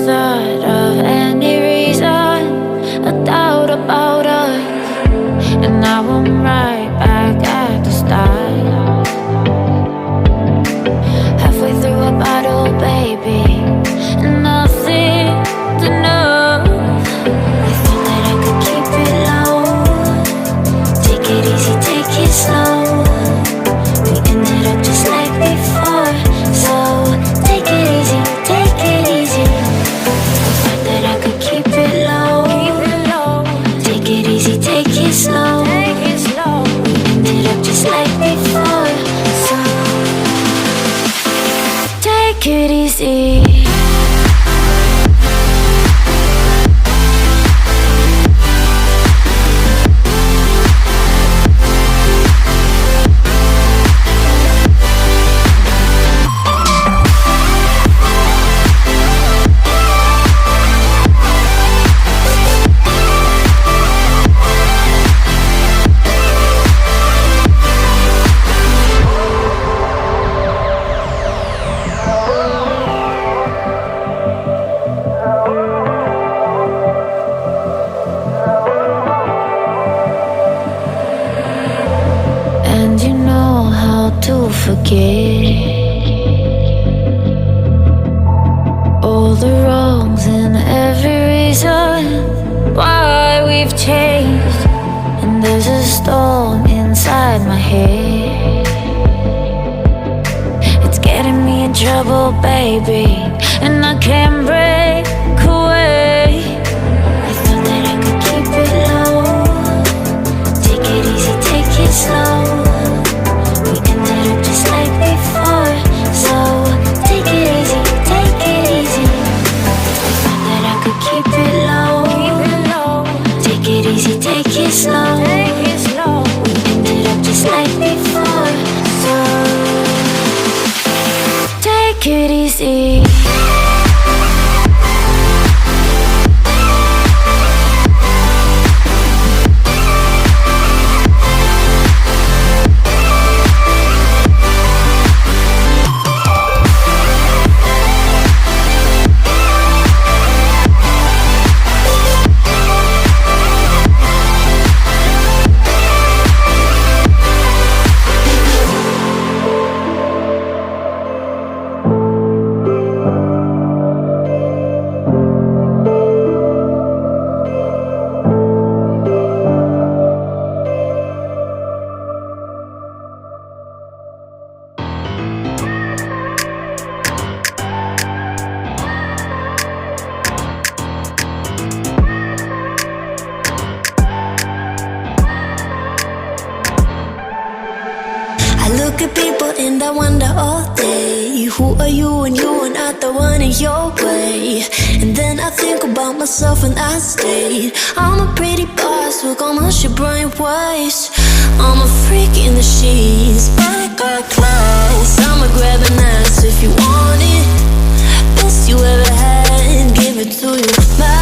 thought of any reason, a doubt about us, and now I'm right back at the start. Halfway through a bottle, baby, and nothing's enough. I thought that I could keep it low, take it easy, take it slow. We ended up just like before, so take it easy, take it easy. I thought that I could keep it low, take it easy, take it slow. We ended up just like before, so take it easy. And you know how to forget all the wrongs and every reason why we've changed. And there's a storm inside my head, it's getting me in trouble, baby, and I can't break away. I thought that I could keep it low, take it easy, take it slow. We ended up just like before, so take it easy, take it easy. I thought that I could keep it low, take it easy, take it slow. We ended up just like before, so take it easy. I look at people and I wonder all day, who are you and you are not the one in your way. And then I think about myself and I stayed. I'm a pretty boss with almost your brain waves. I'm a freak in the sheets, but I got class. I'ma grab an ass if you want it. Best you ever had, give it to you fast.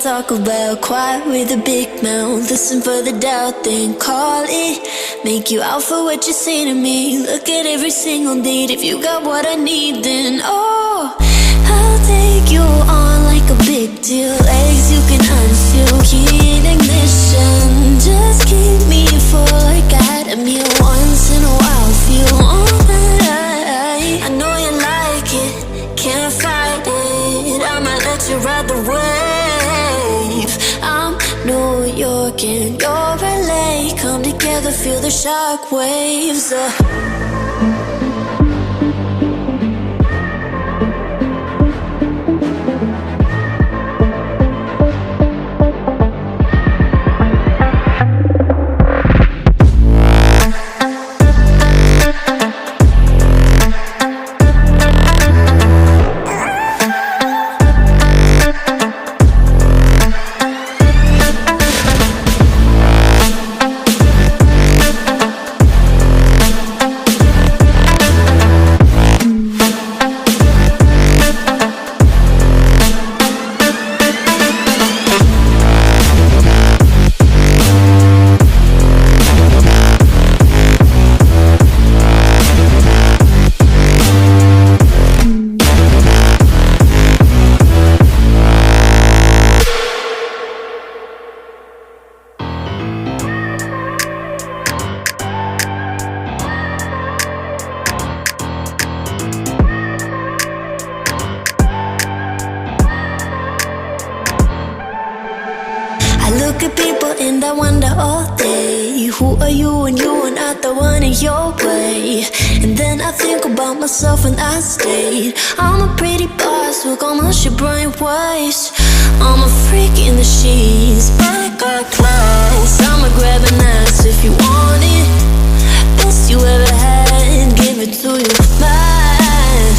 Talk about quiet with a big mouth, listen for the doubt, then call it. Make you out for what you say to me. Look at every single date. If you got what I need, then oh, I'll take you on like a big deal. Legs you can unseal, key in ignition. Just keep me full like at a meal. Once in a while, feel all that I know you like it, can't fight it. I'ma let you ride the wave. I'm New York and you're LA. Come together, feel the shock waves. I look at people and I wonder all day, who are you when you are not the one in your way? And then I think about myself and I state, I'm a pretty boss with almost your brain waste. I'm a freak in the sheets, but I got class. I'ma grab an ass if you want it. Best you ever had, give it to you, mine.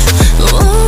Ooh.